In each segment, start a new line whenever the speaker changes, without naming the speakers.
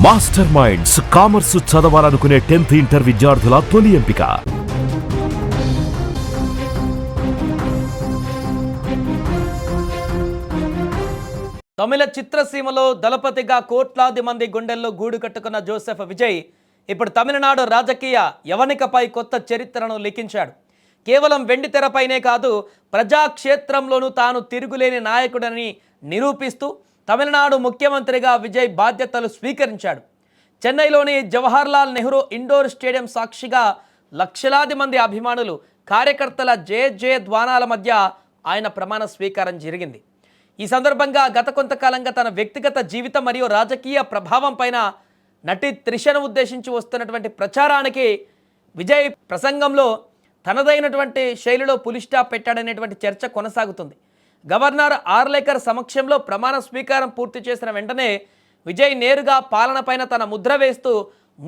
Master minds commerce చదవాలనుకునే 10th inter విద్యార్థుల తొలి ఎంపిక.
తమిళ చిత్రసీమలో దళపతిగా కోట్లాది మంది గుండెల్లో గూడు కట్టుకున్న జోసెఫ్ విజయ్ ఇప్పుడు తమిళనాడు రాజకీయ యవనికపై కొత్త చరిత్రను లిఖించాడు. కేవలం వెండితెరపైనే కాదు, ప్రజాక్షేత్రంలోనూ తాను తిరుగులేని నాయకుడని నిరూపిస్తూ తమిళనాడు ముఖ్యమంత్రిగా విజయ్ బాధ్యతలు స్వీకరించాడు. చెన్నైలోని జవహర్లాల్ నెహ్రూ ఇండోర్ స్టేడియం సాక్షిగా లక్షలాది మంది అభిమానులు, కార్యకర్తల జయ ధ్వానాల మధ్య ఆయన ప్రమాణ స్వీకారం జరిగింది. ఈ సందర్భంగా గత కొంతకాలంగా తన వ్యక్తిగత జీవితం మరియు రాజకీయ ప్రభావం పైన నటి త్రిషను ఉద్దేశించి వస్తున్నటువంటి ప్రచారానికి విజయ్ ప్రసంగంలో తనదైనటువంటి శైలిలో పులిస్టాప్ పెట్టాడనేటువంటి చర్చ కొనసాగుతుంది. గవర్నర్ ఆర్లేకర్ సమక్షంలో ప్రమాణ స్వీకారం పూర్తి చేసిన వెంటనే విజయ్ నేరుగా పాలనపైన తన ముద్ర వేస్తూ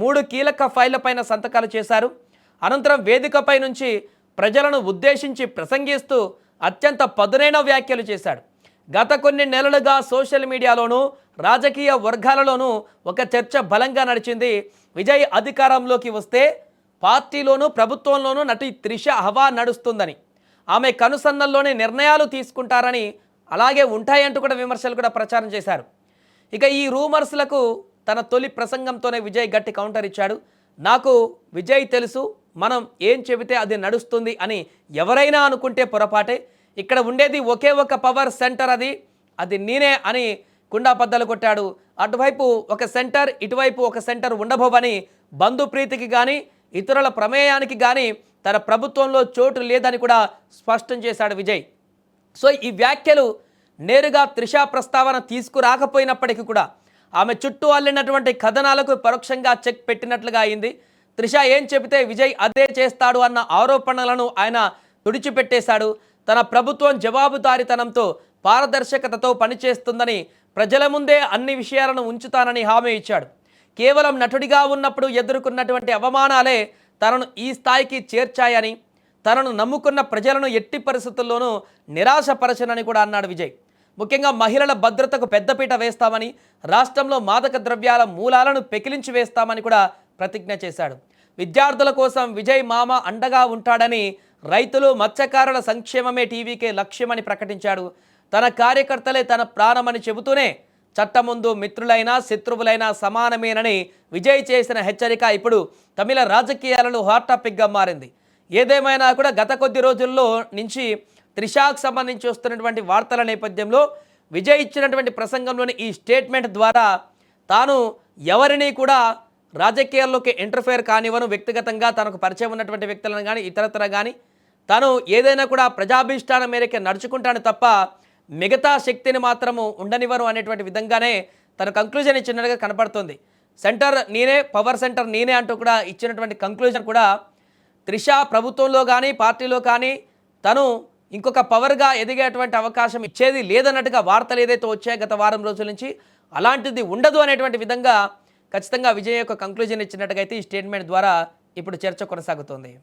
3 కీలక ఫైళ్లపైన సంతకాలు చేశారు. అనంతరం వేదికపై నుంచి ప్రజలను ఉద్దేశించి ప్రసంగిస్తూ అత్యంత పదునైన వ్యాఖ్యలు చేశాడు. గత కొన్ని నెలలుగా సోషల్ మీడియాలోనూ రాజకీయ వర్గాలలోనూ ఒక చర్చ బలంగా నడిచింది. విజయ్ అధికారంలోకి వస్తే పార్టీలోనూ ప్రభుత్వంలోనూ నటి త్రిష హవా నడుస్తుందని, ఆమె కనుసన్నల్లోనే నిర్ణయాలు తీసుకుంటారని, అలాగే ఉంటాయంటూ కూడా విమర్శలు కూడా ప్రచారం చేశారు. ఇక ఈ రూమర్స్లకు తన తొలి ప్రసంగంతోనే విజయ్ గట్టి కౌంటర్ ఇచ్చాడు. నాకు విజయ్ తెలుసు, మనం ఏం చెబితే అది నడుస్తుంది అని ఎవరైనా అనుకుంటే పొరపాటే. ఇక్కడ ఉండేది ఒకే ఒక పవర్ సెంటర్, అది నేనే అని కుండాబద్దలు కొట్టాడు. అటువైపు ఒక సెంటర్, ఇటువైపు ఒక సెంటర్ ఉండబోవని, బంధుప్రీతికి కానీ ఇతరుల ప్రమేయానికి కానీ తన ప్రభుత్వంలో చోటు లేదని కూడా స్పష్టం చేశాడు విజయ్. సో ఈ వ్యాఖ్యలు నేరుగా త్రిష ప్రస్తావన తీసుకురాకపోయినప్పటికీ కూడా ఆమె చుట్టూ అల్లినటువంటి కథనాలకు పరోక్షంగా చెక్ పెట్టినట్లుగా అయింది. త్రిష ఏం చెబితే విజయ్ అదే చేస్తాడు అన్న ఆరోపణలను ఆయన తుడిచిపెట్టేశాడు. తన ప్రభుత్వం జవాబుదారీతనంతో, పారదర్శకతతో పనిచేస్తుందని, ప్రజల ముందే అన్ని విషయాలను ఉంచుతానని హామీ ఇచ్చాడు. కేవలం నటుడిగా ఉన్నప్పుడు ఎదుర్కొన్నటువంటి అవమానాలే తనను ఈ స్థాయికి చేర్చాయని, తనను నమ్ముకున్న ప్రజలను ఎట్టి పరిస్థితుల్లోనూ నిరాశపరచనని కూడా అన్నాడు విజయ్. ముఖ్యంగా మహిళల భద్రతకు పెద్దపీట వేస్తామని, రాష్ట్రంలో మాదక ద్రవ్యాల మూలాలను పెకిలించి వేస్తామని కూడా ప్రతిజ్ఞ చేశాడు. విద్యార్థుల కోసం విజయ్ మామ అండగా ఉంటాడని, రైతులు మత్స్యకారుల సంక్షేమమే టీవీకే లక్ష్యమని ప్రకటించాడు. తన కార్యకర్తలే తన ప్రాణమని చెబుతూనే చట్టం ముందు మిత్రులైనా శత్రువులైనా సమానమేనని విజయ్ చేసిన హెచ్చరిక ఇప్పుడు తమిళ రాజకీయాలలో హాట్ టాపిక్గా మారింది. ఏదేమైనా కూడా గత కొద్ది రోజుల్లో నుంచి త్రిషాకు సంబంధించి వస్తున్నటువంటి వార్తల నేపథ్యంలో విజయ్ ఇచ్చినటువంటి ప్రసంగంలోని ఈ స్టేట్మెంట్ ద్వారా తాను ఎవరిని కూడా రాజకీయాల్లోకి ఇంటర్ఫేర్ కానివ్వను, వ్యక్తిగతంగా తనకు పరిచయం ఉన్నటువంటి వ్యక్తులను కానీ ఇతరతర కానీ తాను ఏదైనా కూడా ప్రజాభీష్టానం మేరకే నడుచుకుంటాను తప్ప మిగతా శక్తిని మాత్రము ఉండనివ్వరు అనేటువంటి విధంగానే తన కంక్లూజన్ ఇచ్చినట్టుగా కనపడుతుంది. సెంటర్ నేనే, పవర్ సెంటర్ నేనే అంటూ కూడా ఇచ్చినటువంటి కంక్లూజన్ కూడా త్రిష ప్రభుత్వంలో కానీ పార్టీలో కానీ తను ఇంకొక పవర్గా ఎదిగేటువంటి అవకాశం ఇచ్చేది లేదన్నట్టుగా వార్తలు ఏదైతే వచ్చాయో గత వారం రోజుల నుంచి, అలాంటిది ఉండదు అనేటువంటి విధంగా ఖచ్చితంగా విజయ్ యొక్క కంక్లూజన్ ఇచ్చినట్టుగా అయితే ఈ స్టేట్మెంట్ ద్వారా ఇప్పుడు చర్చ కొనసాగుతోంది.